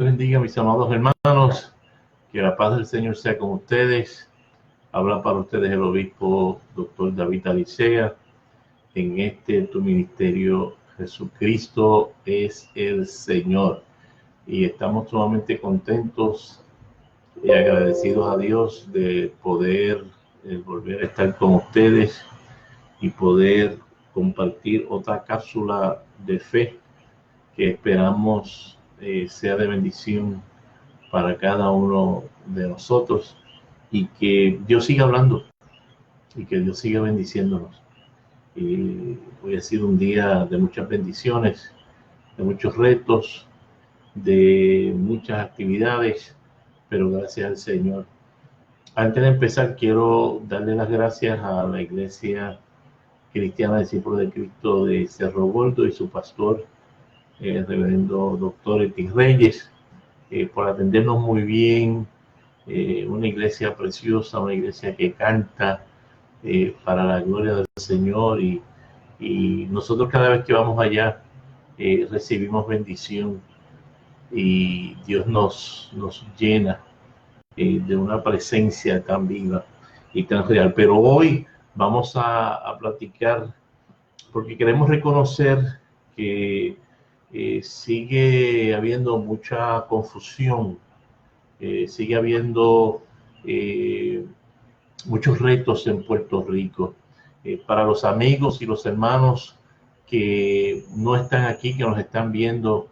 Bendiga, mis amados hermanos, que la paz del Señor sea con ustedes. Habla para ustedes el obispo Dr. David Alicea en tu ministerio. Jesucristo es el Señor, y estamos sumamente contentos y agradecidos a Dios de poder volver a estar con ustedes y poder compartir otra cápsula de fe que esperamos sea de bendición para cada uno de nosotros, y que Dios siga hablando y que Dios siga bendiciéndonos. Hoy ha sido un día de muchas bendiciones, de muchos retos, de muchas actividades, pero gracias al Señor. Antes de empezar, quiero darle las gracias a la Iglesia Cristiana Discípulos de Cristo de Cerro Gordo y su pastor, el reverendo doctor Etis Reyes, por atendernos muy bien. Una iglesia preciosa, una iglesia que canta para la gloria del Señor, y nosotros cada vez que vamos allá recibimos bendición, y Dios nos llena de una presencia tan viva y tan real. Pero hoy vamos a platicar porque queremos reconocer que sigue habiendo mucha confusión, sigue habiendo muchos retos en Puerto Rico. Para los amigos y los hermanos que no están aquí, que nos están viendo,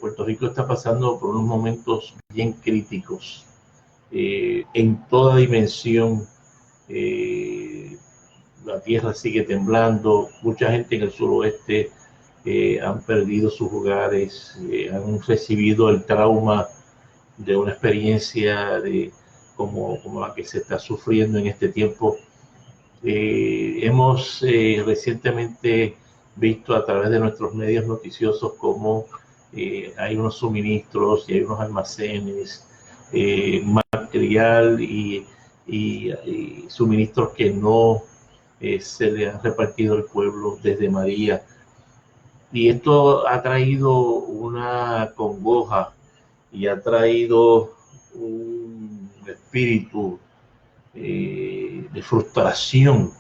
Puerto Rico está pasando por unos momentos bien críticos en toda dimensión. La tierra sigue temblando, mucha gente en el suroeste han perdido sus hogares, han recibido el trauma de una experiencia como la que se está sufriendo en este tiempo. Hemos recientemente visto a través de nuestros medios noticiosos cómo hay unos suministros y hay unos almacenes, material y suministros que no se le han repartido al pueblo desde María. Y esto ha traído una congoja y ha traído un espíritu de frustración,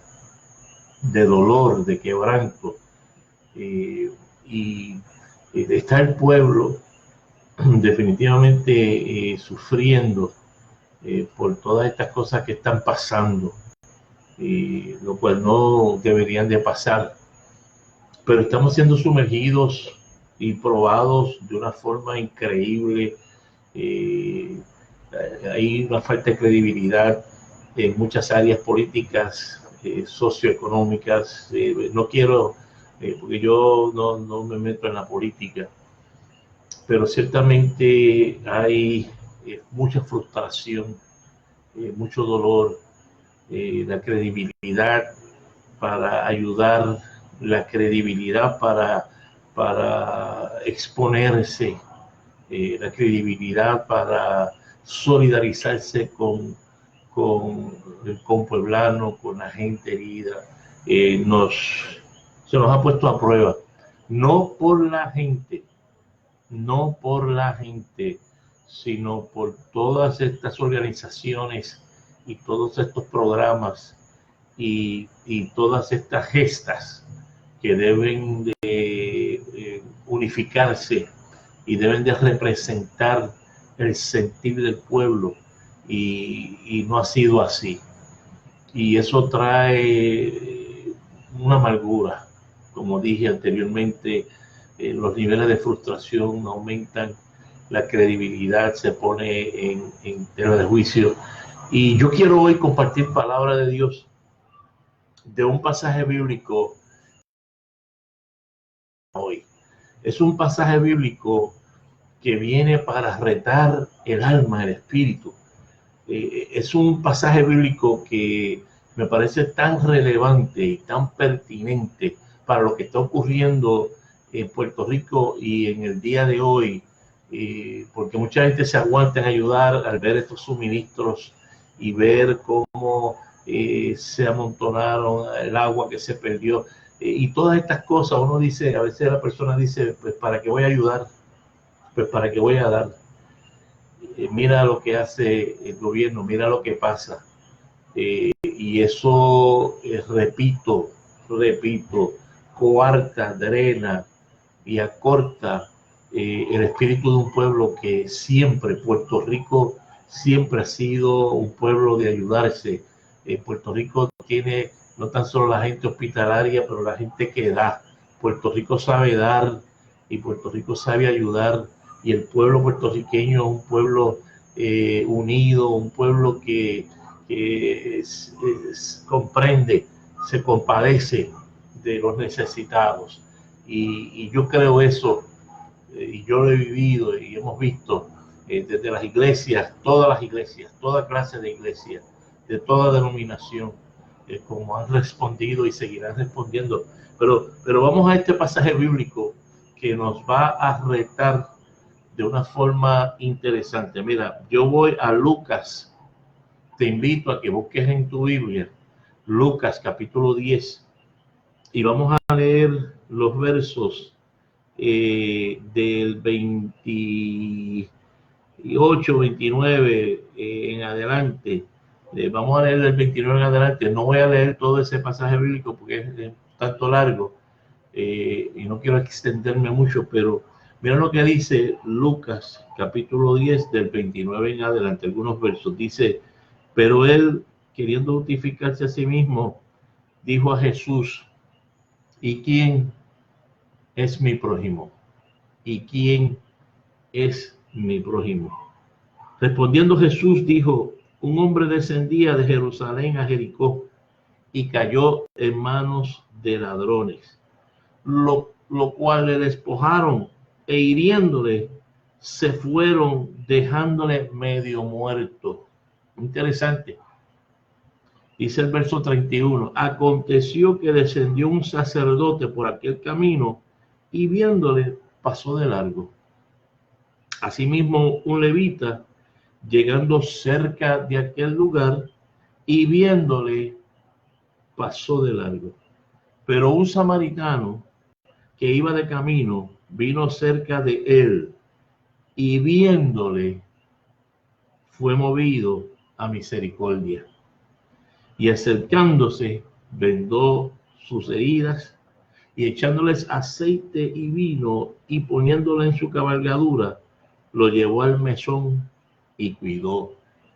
de dolor, de quebranto, y está el pueblo definitivamente sufriendo por todas estas cosas que están pasando, lo cual no deberían de pasar, pero estamos siendo sumergidos y probados de una forma increíble. Hay una falta de credibilidad en muchas áreas políticas, socioeconómicas. No quiero, porque yo no me meto en la política, pero ciertamente hay mucha frustración, mucho dolor, la credibilidad para ayudar, la credibilidad para exponerse, la credibilidad para solidarizarse con el compueblano, con la gente herida. Se nos ha puesto a prueba, no por la gente, sino por todas estas organizaciones y todos estos programas y todas estas gestas que deben de unificarse y deben de representar el sentir del pueblo, y no ha sido así. Y eso trae una amargura. Como dije anteriormente, los niveles de frustración aumentan, la credibilidad se pone en tela de juicio. Y yo quiero hoy compartir palabra de Dios de un pasaje bíblico. Hoy es un pasaje bíblico que viene para retar el alma, el espíritu. Es un pasaje bíblico que me parece tan relevante y tan pertinente para lo que está ocurriendo en Puerto Rico y en el día de hoy, porque mucha gente se aguanta en ayudar al ver estos suministros y ver cómo se amontonaron, el agua que se perdió, y todas estas cosas. Uno dice, a veces la persona dice, pues ¿para qué voy a ayudar? Pues ¿para qué voy a dar? mira lo que hace el gobierno, mira lo que pasa. Y eso, repito, coarta, drena y acorta el espíritu de un pueblo que siempre, Puerto Rico siempre ha sido un pueblo de ayudarse. Puerto Rico tiene no tan solo la gente hospitalaria, pero la gente que da. Puerto Rico sabe dar y Puerto Rico sabe ayudar, y el pueblo puertorriqueño es un pueblo unido, un pueblo que comprende, se compadece de los necesitados. Y yo creo eso, y yo lo he vivido y hemos visto desde las iglesias, toda clase de iglesias, de toda denominación, como han respondido y seguirán respondiendo. Pero vamos a este pasaje bíblico que nos va a retar de una forma interesante. Mira, yo voy a Lucas. Te invito a que busques en tu Biblia Lucas capítulo 10 y vamos a leer los versos del 28, 29 en adelante. Vamos a leer del 29 en adelante. No voy a leer todo ese pasaje bíblico porque es tanto largo y no quiero extenderme mucho, pero mira lo que dice Lucas capítulo 10 del 29 en adelante. Algunos versos dice: pero él, queriendo justificarse a sí mismo, dijo a Jesús: ¿y quién es mi prójimo? ¿Y quién es mi prójimo? Respondiendo Jesús dijo: un hombre descendía de Jerusalén a Jericó y cayó en manos de ladrones, lo cual le despojaron e hiriéndole se fueron, dejándole medio muerto. Interesante. Dice el verso 31, aconteció que descendió un sacerdote por aquel camino y viéndole pasó de largo. Asimismo un levita, llegando cerca de aquel lugar y viéndole pasó de largo. Pero un samaritano que iba de camino vino cerca de él y viéndole fue movido a misericordia. Y acercándose, vendó sus heridas y echándoles aceite y vino y poniéndolo en su cabalgadura, lo llevó al mesón y cuidó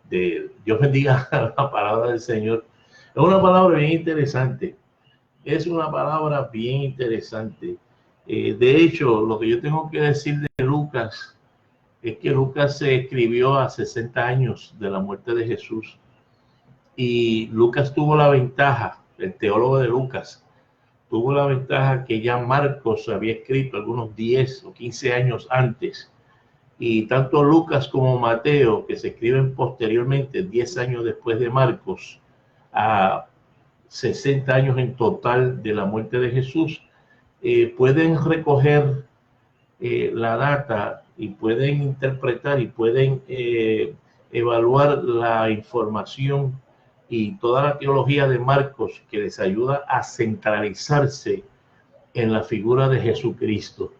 de él. Dios bendiga la palabra del Señor. Es una palabra bien interesante. Es una palabra bien interesante. De hecho, lo que yo tengo que decir de Lucas es que Lucas se escribió a 60 años de la muerte de Jesús. Y Lucas tuvo la ventaja, el teólogo de Lucas, tuvo la ventaja que ya Marcos había escrito algunos 10 o 15 años antes. Y tanto Lucas como Mateo, que se escriben posteriormente, 10 años después de Marcos, a 60 años en total de la muerte de Jesús, pueden recoger la data y pueden interpretar y pueden evaluar la información y toda la teología de Marcos, que les ayuda a centralizarse en la figura de Jesucristo.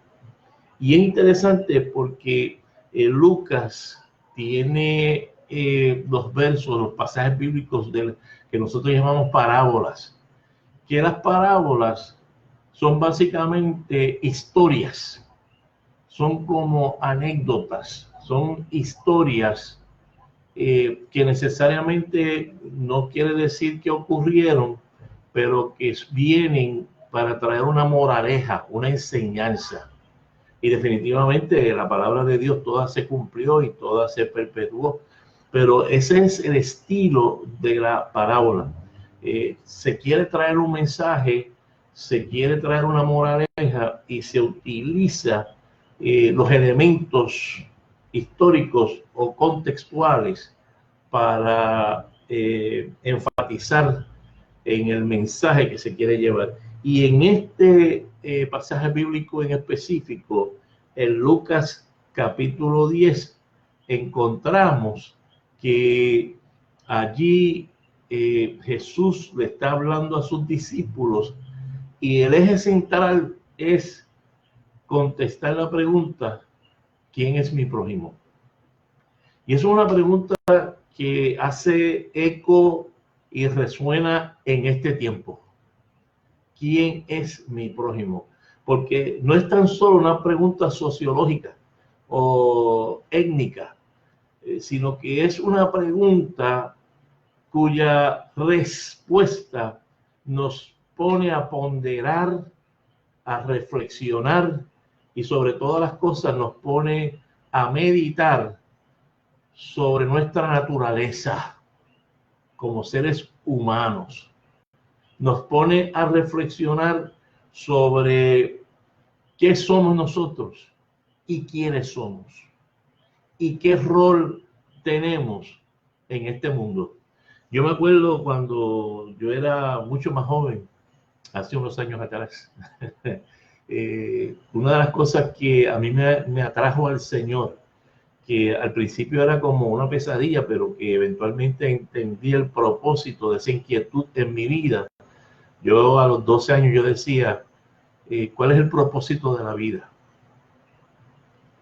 Y es interesante porque Lucas tiene los versos, los pasajes bíblicos que nosotros llamamos parábolas, que las parábolas son básicamente historias, son como anécdotas, son historias que necesariamente no quiere decir que ocurrieron, pero que vienen para traer una moraleja, una enseñanza. Y definitivamente la palabra de Dios toda se cumplió y toda se perpetuó, pero ese es el estilo de la parábola. Se quiere traer un mensaje, se quiere traer una moraleja y se utiliza los elementos históricos o contextuales para enfatizar en el mensaje que se quiere llevar. Y en este pasaje bíblico en específico, en Lucas capítulo 10, encontramos que allí Jesús le está hablando a sus discípulos y el eje central es contestar la pregunta: ¿quién es mi prójimo? Y eso es una pregunta que hace eco y resuena en este tiempo. ¿Quién es mi prójimo? Porque no es tan solo una pregunta sociológica o étnica, sino que es una pregunta cuya respuesta nos pone a ponderar, a reflexionar y sobre todas las cosas nos pone a meditar sobre nuestra naturaleza como seres humanos. Nos pone a reflexionar sobre qué somos nosotros y quiénes somos y qué rol tenemos en este mundo. Yo me acuerdo cuando yo era mucho más joven, hace unos años atrás, una de las cosas que a mí me atrajo al Señor, que al principio era como una pesadilla, pero que eventualmente entendí el propósito de esa inquietud en mi vida. Yo a los 12 años yo decía, ¿cuál es el propósito de la vida?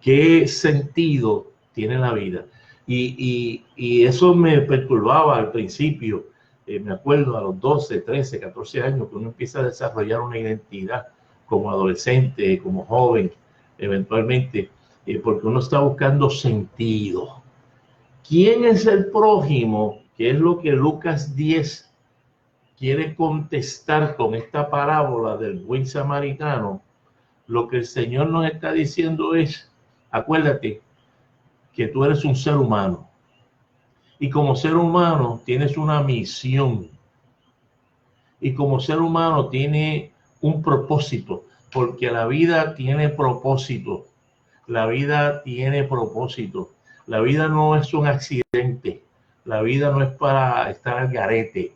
¿Qué sentido tiene la vida? Y eso me perturbaba al principio. Me acuerdo a los 12, 13, 14 años que uno empieza a desarrollar una identidad como adolescente, como joven, eventualmente, porque uno está buscando sentido. ¿Quién es el prójimo? Que es lo que Lucas 10 quiere contestar con esta parábola del buen samaritano. Lo que el Señor nos está diciendo es, acuérdate que tú eres un ser humano y como ser humano tienes una misión y como ser humano tiene un propósito, porque la vida tiene propósito, la vida tiene propósito, la vida no es un accidente, la vida no es para estar al garete,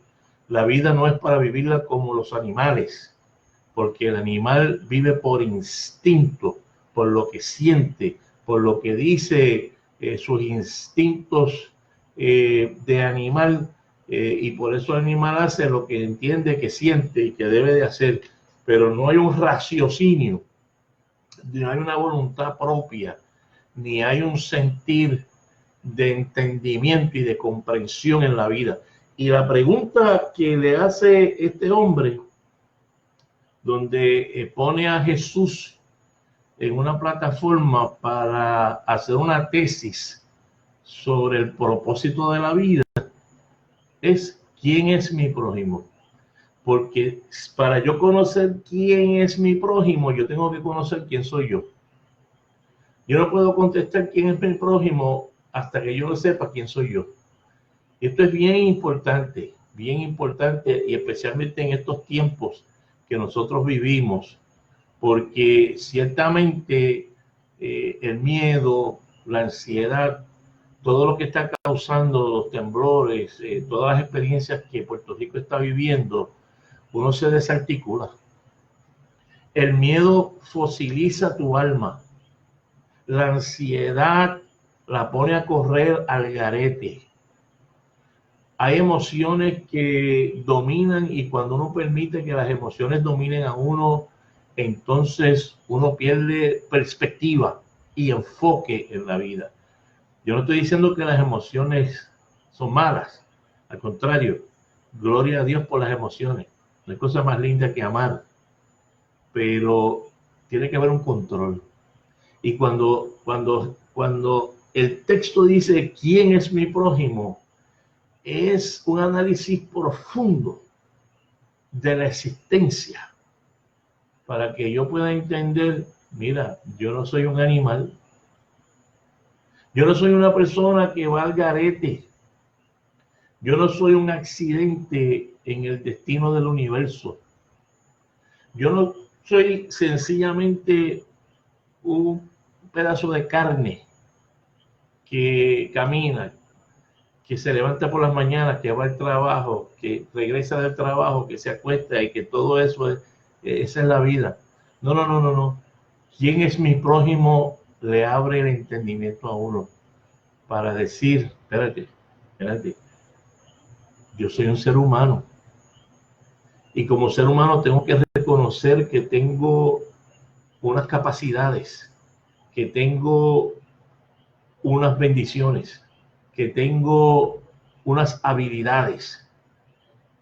la vida no es para vivirla como los animales, porque el animal vive por instinto, por lo que siente, por lo que dice sus instintos de animal, y por eso el animal hace lo que entiende que siente y que debe de hacer, pero no hay un raciocinio, no hay una voluntad propia, ni hay un sentir de entendimiento y de comprensión en la vida. Y la pregunta que le hace este hombre, donde pone a Jesús en una plataforma para hacer una tesis sobre el propósito de la vida, es ¿quién es mi prójimo? Porque para yo conocer quién es mi prójimo, yo tengo que conocer quién soy yo. Yo no puedo contestar quién es mi prójimo hasta que yo no sepa quién soy yo. Esto es bien importante y especialmente en estos tiempos que nosotros vivimos, porque ciertamente el miedo, la ansiedad, todo lo que está causando los temblores, todas las experiencias que Puerto Rico está viviendo, uno se desarticula. El miedo fosiliza tu alma. La ansiedad la pone a correr al garete. Hay emociones que dominan y cuando uno permite que las emociones dominen a uno, entonces uno pierde perspectiva y enfoque en la vida. Yo no estoy diciendo que las emociones son malas, al contrario, gloria a Dios por las emociones. No hay cosa más linda que amar, pero tiene que haber un control. Y cuando el texto dice ¿quién es mi prójimo? Es un análisis profundo de la existencia para que yo pueda entender, mira, yo no soy un animal, yo no soy una persona que va al garete, yo no soy un accidente en el destino del universo, yo no soy sencillamente un pedazo de carne que camina, que se levanta por las mañanas, que va al trabajo, que regresa del trabajo, que se acuesta y que todo eso esa es la vida. No. ¿Quién es mi prójimo? Le abre el entendimiento a uno para decir, espérate, yo soy un ser humano. Y como ser humano tengo que reconocer que tengo unas capacidades, que tengo unas bendiciones, que tengo unas habilidades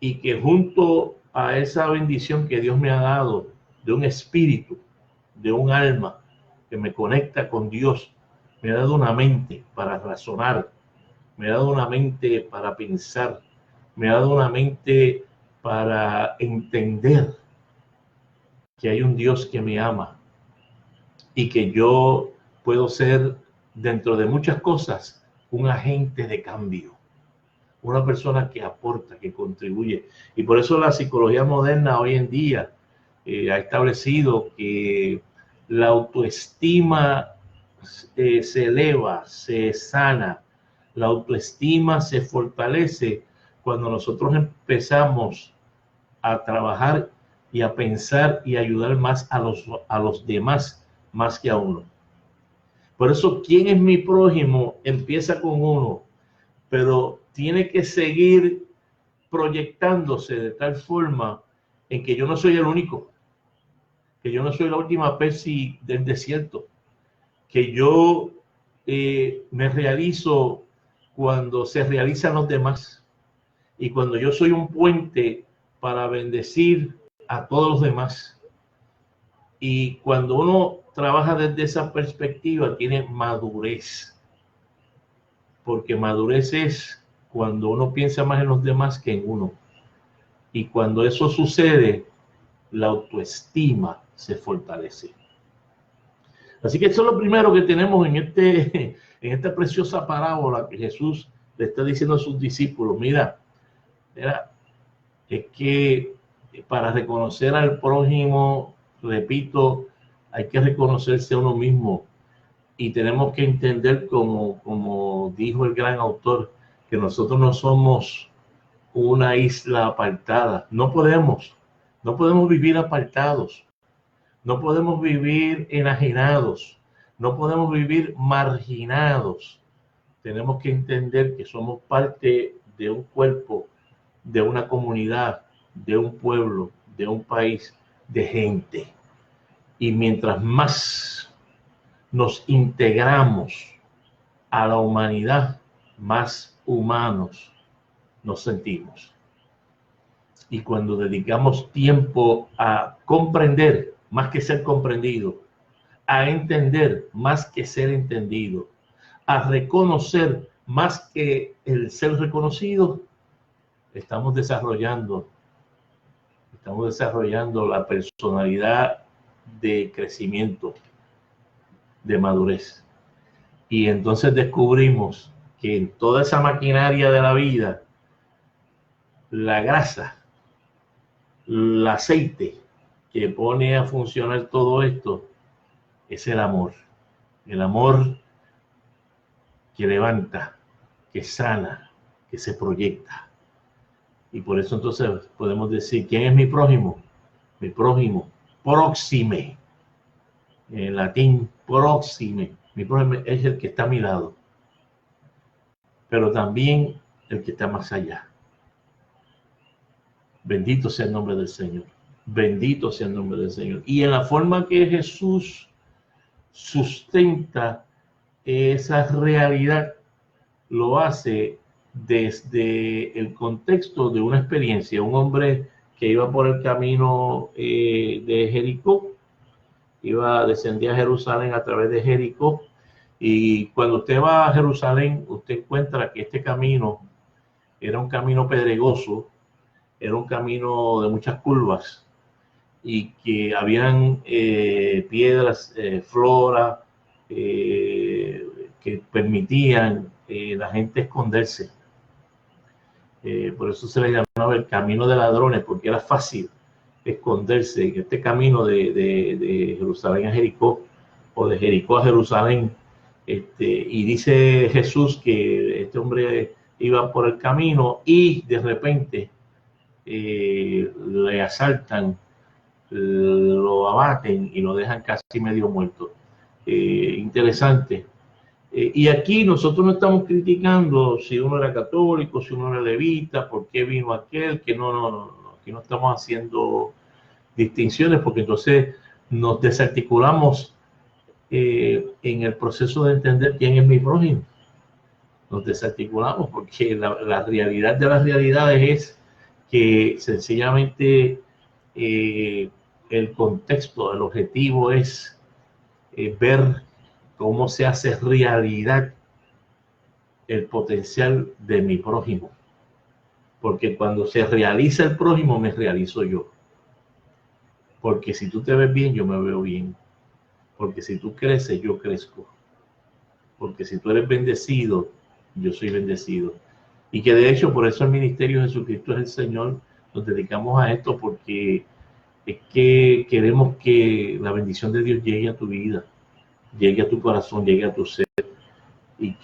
y que junto a esa bendición que Dios me ha dado de un espíritu, de un alma que me conecta con Dios, me ha dado una mente para razonar, me ha dado una mente para pensar, me ha dado una mente para entender que hay un Dios que me ama y que yo puedo ser, dentro de muchas cosas, un agente de cambio, una persona que aporta, que contribuye. Y por eso la psicología moderna hoy en día ha establecido que la autoestima se eleva, se sana, la autoestima se fortalece cuando nosotros empezamos a trabajar y a pensar y ayudar más a los demás más que a uno. Por eso, ¿quién es mi prójimo? Empieza con uno, pero tiene que seguir proyectándose de tal forma en que yo no soy el único, que yo no soy la última Pepsi del desierto, que yo me realizo cuando se realizan los demás y cuando yo soy un puente para bendecir a todos los demás. Y cuando uno trabaja desde esa perspectiva, tiene madurez, porque madurez es cuando uno piensa más en los demás que en uno. Y cuando eso sucede, la autoestima se fortalece. Así que eso es lo primero que tenemos en esta preciosa parábola que Jesús le está diciendo a sus discípulos. Mira, es que para reconocer al prójimo, repito, hay que reconocerse a uno mismo y tenemos que entender, como dijo el gran autor, que nosotros no somos una isla apartada. No podemos vivir apartados, no podemos vivir enajenados, no podemos vivir marginados. Tenemos que entender que somos parte de un cuerpo, de una comunidad, de un pueblo, de un país, de gente. Y mientras más nos integramos a la humanidad, más humanos nos sentimos. Y cuando dedicamos tiempo a comprender, más que ser comprendido, a entender, más que ser entendido, a reconocer, más que el ser reconocido, estamos desarrollando la personalidad de crecimiento, de madurez. Y entonces descubrimos que en toda esa maquinaria de la vida, la grasa, el aceite que pone a funcionar todo esto es el amor que levanta, que sana, que se proyecta. Y por eso entonces podemos decir, ¿quién es mi prójimo? Mi prójimo, próxime, en latín, próxime. Mi prójimo es el que está a mi lado, pero también el que está más allá. Bendito sea el nombre del Señor. Bendito sea el nombre del Señor. Y en la forma que Jesús sustenta esa realidad, lo hace desde el contexto de una experiencia. Un hombre que iba por el camino de Jericó, descendía a Jerusalén a través de Jericó, y cuando usted va a Jerusalén, usted encuentra que este camino era un camino pedregoso, era un camino de muchas curvas, y que habían piedras, flora, que permitían la gente esconderse. Por eso se le llamaba el camino de ladrones, porque era fácil esconderse en este camino de Jerusalén a Jericó, o de Jericó a Jerusalén. Y dice Jesús que este hombre iba por el camino y de repente le asaltan, lo abaten y lo dejan casi medio muerto. Interesante. Y aquí nosotros no estamos criticando si uno era católico, si uno era levita, por qué vino aquel, que no. Aquí no estamos haciendo distinciones, porque entonces nos desarticulamos en el proceso de entender quién es mi prójimo. nos desarticulamos, porque la realidad de las realidades es que sencillamente el contexto, el objetivo es ver cómo se hace realidad el potencial de mi prójimo. Porque cuando se realiza el prójimo, me realizo yo. Porque si tú te ves bien, yo me veo bien. Porque si tú creces, yo crezco. Porque si tú eres bendecido, yo soy bendecido. Y que de hecho, por eso el ministerio de Jesucristo es el Señor, nos dedicamos a esto, porque es que queremos que la bendición de Dios llegue a tu vida, llegue a tu corazón, llegue a tu ser, y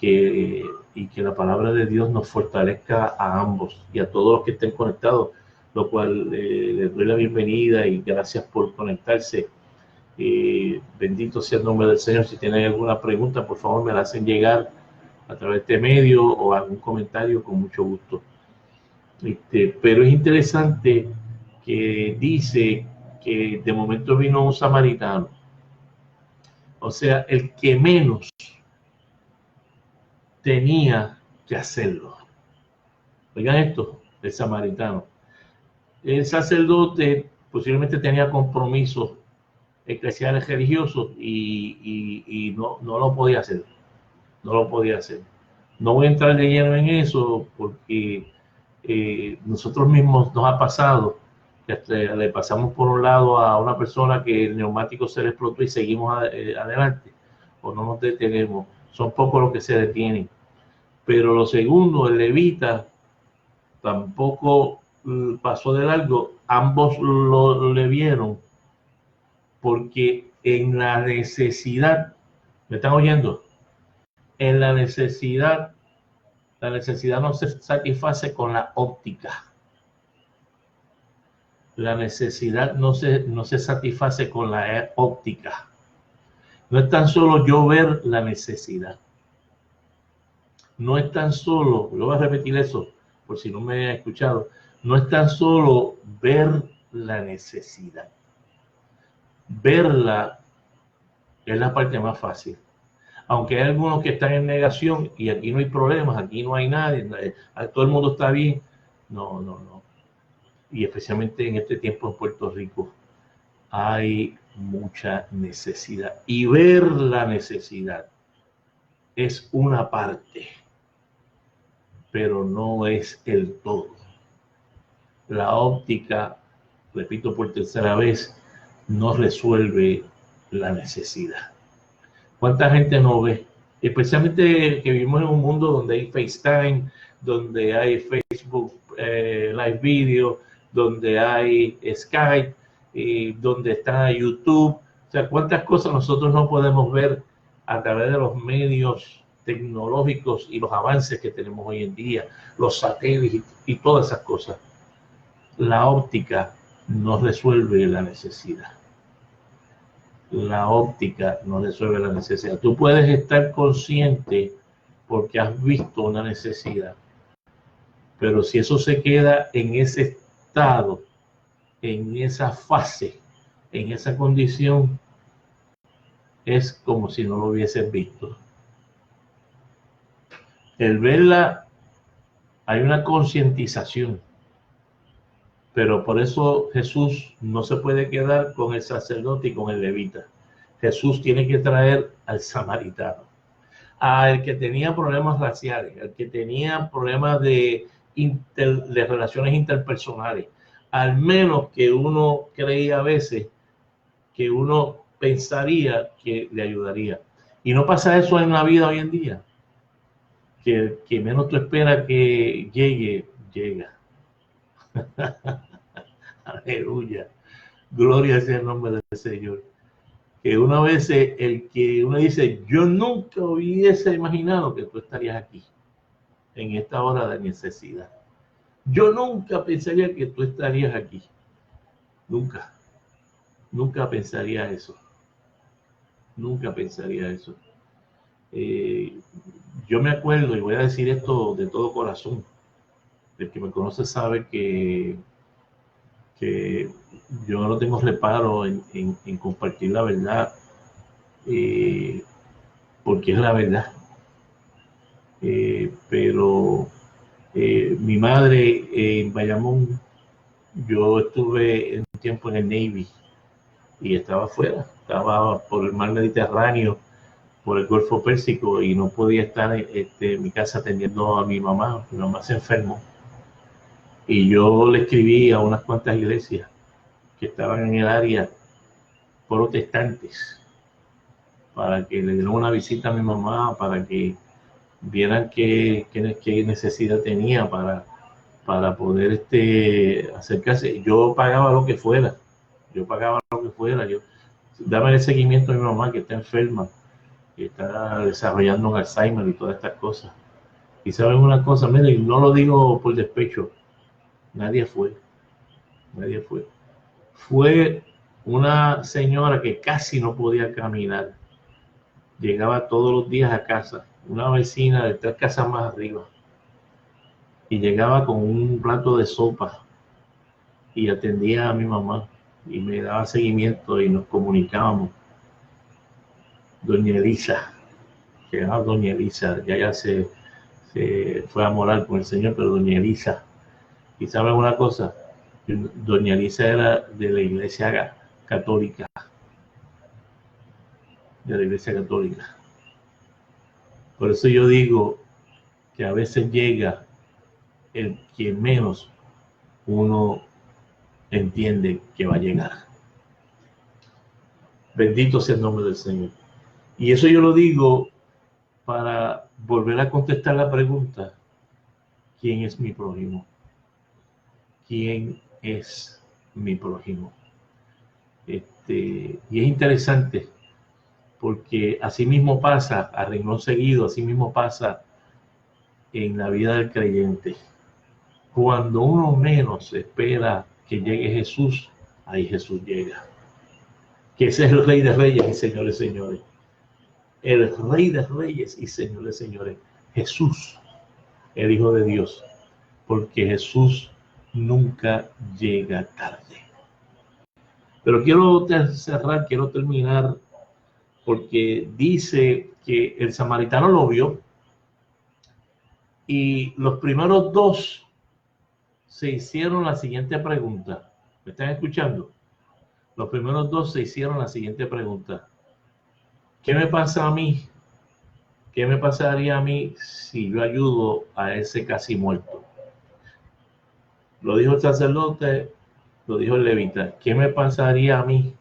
que la palabra de Dios nos fortalezca a ambos y a todos los que estén conectados, lo cual les doy la bienvenida y gracias por conectarse. Bendito sea el nombre del Señor. Si tienen alguna pregunta, por favor me la hacen llegar a través de este medio o algún comentario, con mucho gusto. Pero es interesante que dice que de momento vino un samaritano, o sea, el que menos tenía que hacerlo. Oigan esto, el samaritano. El sacerdote posiblemente tenía compromisos eclesiales religiosos y no lo podía hacer. No lo podía hacer. No voy a entrar de lleno en eso porque nosotros mismos nos ha pasado que le pasamos por un lado a una persona que el neumático se le explotó y seguimos adelante, o no nos detenemos. Son pocos los que se detienen. Pero lo segundo, el levita, tampoco pasó de largo. Ambos le vieron, porque en la necesidad, ¿me están oyendo? En la necesidad no se satisface con la óptica. La necesidad no se satisface con la óptica. No es tan solo yo ver la necesidad. No es tan solo, yo voy a repetir eso por si no me han escuchado, no es tan solo ver la necesidad. Verla es la parte más fácil. Aunque hay algunos que están en negación y aquí no hay problemas, aquí no hay nadie, todo el mundo está bien. No. Y especialmente en este tiempo en Puerto Rico hay mucha necesidad. Y ver la necesidad es una parte, pero no es el todo. La óptica, repito por tercera vez, no resuelve la necesidad. ¿Cuánta gente no ve? Especialmente que vivimos en un mundo donde hay FaceTime, donde hay Facebook Live Video, donde hay Skype, donde está YouTube. O sea, ¿cuántas cosas nosotros no podemos ver a través de los medios tecnológicos y los avances que tenemos hoy en día, los satélites y todas esas cosas? La óptica no resuelve la necesidad. La óptica no resuelve la necesidad. Tú puedes estar consciente porque has visto una necesidad, pero si eso se queda en ese estado, en esa fase, en esa condición, es como si no lo hubieses visto. El verla, hay una concientización, pero por eso Jesús no se puede quedar con el sacerdote y con el levita. Jesús tiene que traer al samaritano, al que tenía problemas raciales, al que tenía problemas de relaciones interpersonales, al menos que uno creía a veces que uno pensaría que le ayudaría. Y no pasa eso en la vida hoy en día, que menos tú esperas que llegue, llega. Aleluya. Gloria sea el nombre del Señor. Que una vez el que uno dice, yo nunca hubiese imaginado que tú estarías aquí en esta hora de necesidad. Yo nunca pensaría que tú estarías aquí. Nunca pensaría eso. Nunca pensaría eso. Yo me acuerdo, y voy a decir esto de todo corazón, el que me conoce sabe que yo no tengo reparo en compartir la verdad, porque es la verdad. Pero mi madre en Bayamón, yo estuve un tiempo en el Navy y estaba afuera, estaba por el mar Mediterráneo, por el Golfo Pérsico, y no podía estar en mi casa atendiendo a mi mamá se enfermó. Y yo le escribí a unas cuantas iglesias que estaban en el área protestantes para que le dieran una visita a mi mamá, para que vieran qué necesidad tenía para poder acercarse. Yo pagaba lo que fuera, dame el seguimiento a mi mamá que está enferma, que está desarrollando un Alzheimer y todas estas cosas. Y saben una cosa, miren, no lo digo por despecho, nadie fue. Fue una señora que casi no podía caminar, llegaba todos los días a casa, una vecina de 3 casas más arriba, y llegaba con un plato de sopa y atendía a mi mamá y me daba seguimiento y nos comunicábamos. Doña Elisa, ya se fue a morar con el Señor, pero Doña Elisa, y saben una cosa, Doña Elisa era de la iglesia católica, Por eso yo digo que a veces llega el que menos uno entiende que va a llegar. Bendito sea el nombre del Señor. Y eso yo lo digo para volver a contestar la pregunta: ¿quién es mi prójimo? ¿Quién es mi prójimo? Y es interesante porque así mismo pasa, a renglón seguido, así mismo pasa en la vida del creyente. Cuando uno menos espera que llegue Jesús, ahí Jesús llega. Que ese es el Rey de Reyes y Señores, señores. El Rey de Reyes y Señores, señores. Jesús, el Hijo de Dios. Porque Jesús nunca llega tarde. Pero quiero terminar, porque dice que el samaritano lo vio y los primeros dos se hicieron la siguiente pregunta. ¿Me están escuchando? Los primeros dos se hicieron la siguiente pregunta: ¿qué me pasa a mí? ¿Qué me pasaría a mí si yo ayudo a ese casi muerto? Lo dijo el sacerdote, lo dijo el levita. ¿Qué me pasaría a mí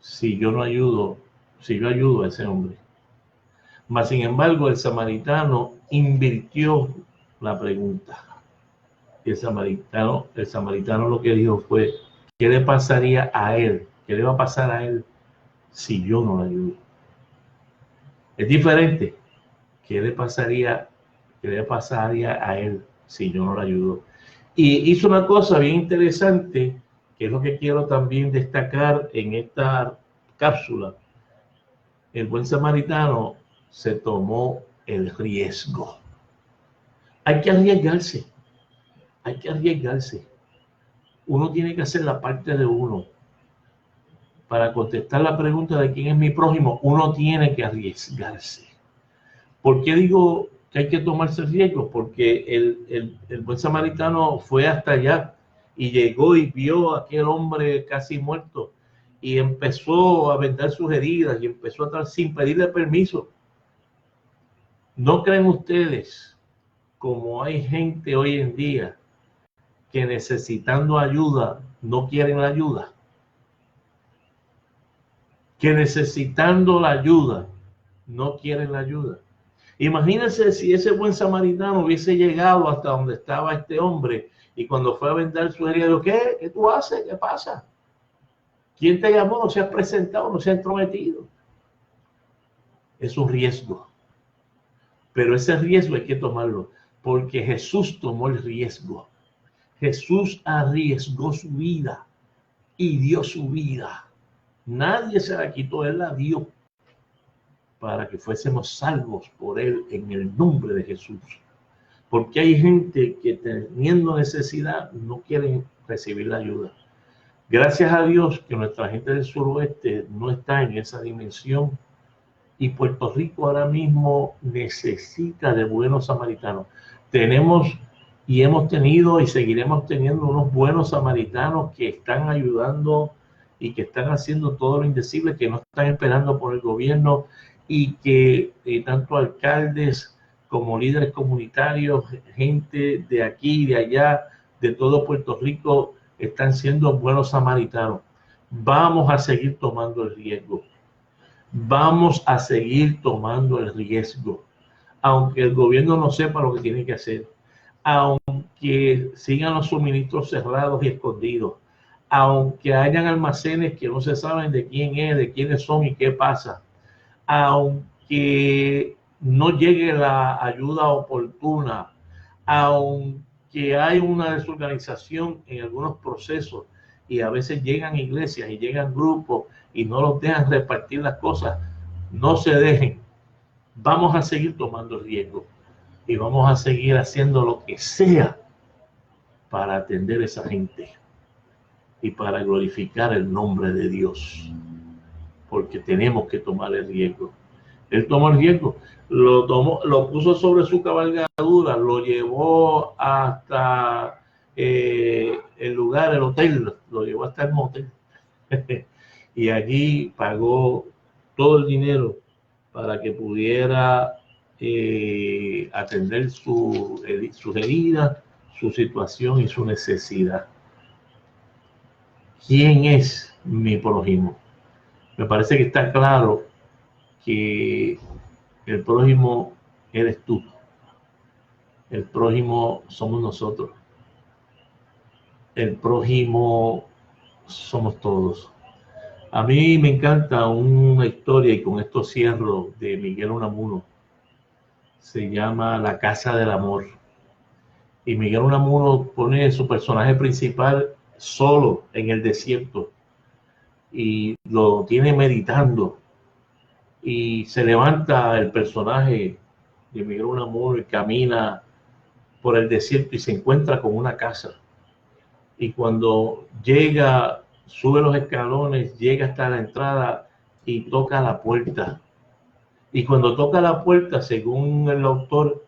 si yo ayudo a ese hombre? Mas, sin embargo, el samaritano invirtió la pregunta. Y el samaritano lo que dijo fue: ¿qué le pasaría a él? ¿Qué le va a pasar a él si yo no lo ayudo? Es diferente. ¿Qué le pasaría a él si yo no lo ayudo? Y hizo una cosa bien interesante, que es lo que quiero también destacar en esta cápsula. El buen samaritano se tomó el riesgo. Hay que arriesgarse. Uno tiene que hacer la parte de uno. Para contestar la pregunta de quién es mi prójimo, uno tiene que arriesgarse. ¿Por qué digo que hay que tomarse riesgos? Porque el buen samaritano fue hasta allá y llegó y vio a aquel hombre casi muerto y empezó a vendar sus heridas y empezó a tratar sin pedirle permiso. ¿No creen ustedes, como hay gente hoy en día que necesitando ayuda no quieren la ayuda? Que necesitando la ayuda no quieren la ayuda. Imagínense si ese buen samaritano hubiese llegado hasta donde estaba este hombre y cuando fue a vender su herida, dijo: ¿qué tú haces? ¿Qué pasa? ¿Quién te llamó? No se ha presentado, no se ha entrometido. Es un riesgo. Pero ese riesgo hay que tomarlo, porque Jesús tomó el riesgo. Jesús arriesgó su vida y dio su vida. Nadie se la quitó, Él la dio para que fuésemos salvos por Él en el nombre de Jesús. Porque hay gente que teniendo necesidad no quieren recibir la ayuda. Gracias a Dios que nuestra gente del suroeste no está en esa dimensión Y Puerto Rico ahora mismo necesita de buenos samaritanos. Tenemos y hemos tenido y seguiremos teniendo unos buenos samaritanos que están ayudando y que están haciendo todo lo indecible, que no están esperando por el gobierno, y que tanto alcaldes como líderes comunitarios, gente de aquí y de allá, de todo Puerto Rico, están siendo buenos samaritanos. Vamos a seguir tomando el riesgo. Vamos a seguir tomando el riesgo, aunque el gobierno no sepa lo que tiene que hacer, aunque sigan los suministros cerrados y escondidos, aunque hayan almacenes que no se saben de quién es, de quiénes son y qué pasa, aunque no llegue la ayuda oportuna, aunque hay una desorganización en algunos procesos y a veces llegan iglesias y llegan grupos y no los dejan repartir las cosas, no se dejen. Vamos a seguir tomando riesgo y vamos a seguir haciendo lo que sea para atender a esa gente y para glorificar el nombre de Dios, porque tenemos que tomar el riesgo. Él tomó el riesgo, lo puso sobre su cabalgadura, lo llevó hasta el lugar, el hotel, lo llevó hasta el motel. Y allí pagó todo el dinero para que pudiera atender sus heridas, su situación y su necesidad. ¿Quién es mi prójimo? Me parece que está claro que el prójimo eres tú. El prójimo somos nosotros. El prójimo somos todos. A mí me encanta una historia, y con esto cierro, de Miguel Unamuno. Se llama La Casa del Amor. Y Miguel Unamuno pone su personaje principal solo en el desierto y lo tiene meditando. Y se levanta el personaje de Miguel Unamuno y camina por el desierto y se encuentra con una casa. Y cuando llega, sube los escalones, llega hasta la entrada y toca la puerta. Y cuando toca la puerta, según el autor,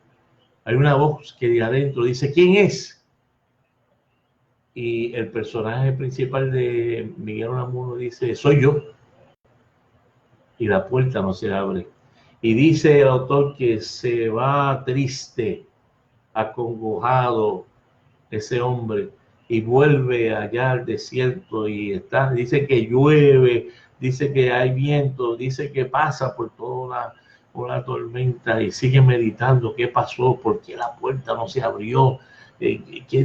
hay una voz que de adentro dice: ¿quién es? Y el personaje principal de Miguel Unamuno dice: soy yo. Y la puerta no se abre. Y dice el autor que se va triste, acongojado ese hombre, y vuelve allá al desierto y dice que llueve, dice que hay viento, dice que pasa por toda una tormenta y sigue meditando qué pasó, por qué la puerta no se abrió,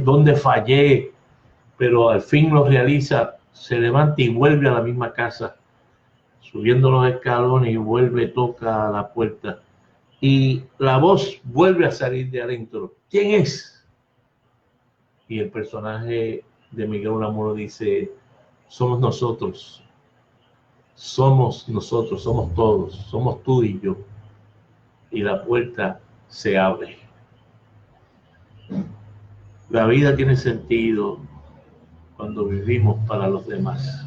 dónde fallé, pero al fin lo realiza, se levanta y vuelve a la misma casa, subiendo los escalones, y vuelve, toca la puerta y la voz vuelve a salir de adentro: ¿quién es? Y el personaje de Miguel Unamuno dice: somos nosotros, somos todos, somos tú y yo. Y la puerta se abre. La vida tiene sentido cuando vivimos para los demás,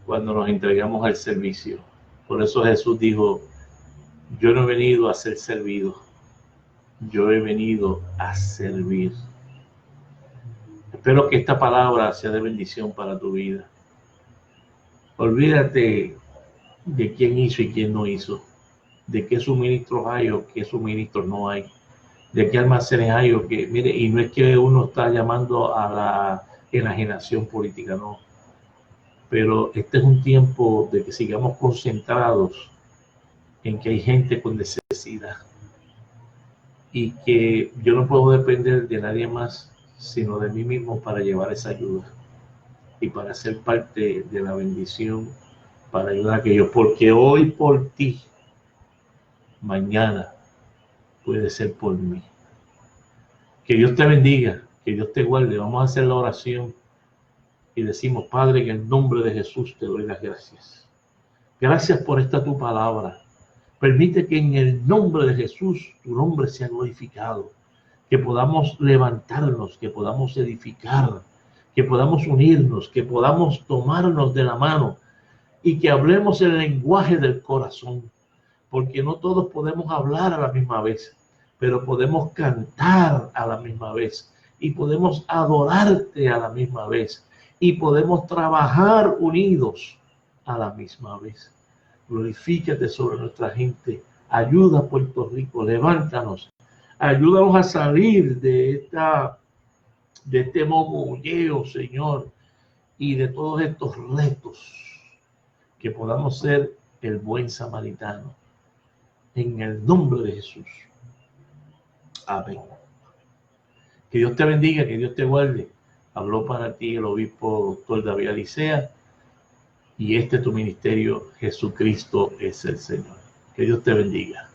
cuando nos entregamos al servicio. Por eso Jesús dijo: yo no he venido a ser servido, yo he venido a servir. Espero que esta palabra sea de bendición para tu vida. Olvídate de quién hizo y quién no hizo, de qué suministros hay o qué suministros no hay, de qué almacenes hay o qué. Mire, y no es que uno está llamando a la enajenación política, no. Pero este es un tiempo de que sigamos concentrados en que hay gente con necesidad y que yo no puedo depender de nadie más sino de mí mismo para llevar esa ayuda y para ser parte de la bendición, para ayudar a aquellos, porque hoy por ti, mañana puede ser por mí. Que Dios te bendiga, que Dios te guarde. Vamos a hacer la oración y decimos: Padre, en el nombre de Jesús te doy las gracias. Gracias por esta tu palabra. Permite que en el nombre de Jesús tu nombre sea glorificado, que podamos levantarnos, que podamos edificar, que podamos unirnos, que podamos tomarnos de la mano y que hablemos el lenguaje del corazón, porque no todos podemos hablar a la misma vez, pero podemos cantar a la misma vez y podemos adorarte a la misma vez y podemos trabajar unidos a la misma vez. Glorifícate sobre nuestra gente. Ayuda a Puerto Rico, levántanos. Ayúdanos a salir de este mogolleo, Señor, y de todos estos retos, que podamos ser el buen samaritano. En el nombre de Jesús. Amén. Que Dios te bendiga, que Dios te guarde. Habló para ti el obispo doctor David Alicea, y este es tu ministerio, Jesucristo es el Señor. Que Dios te bendiga.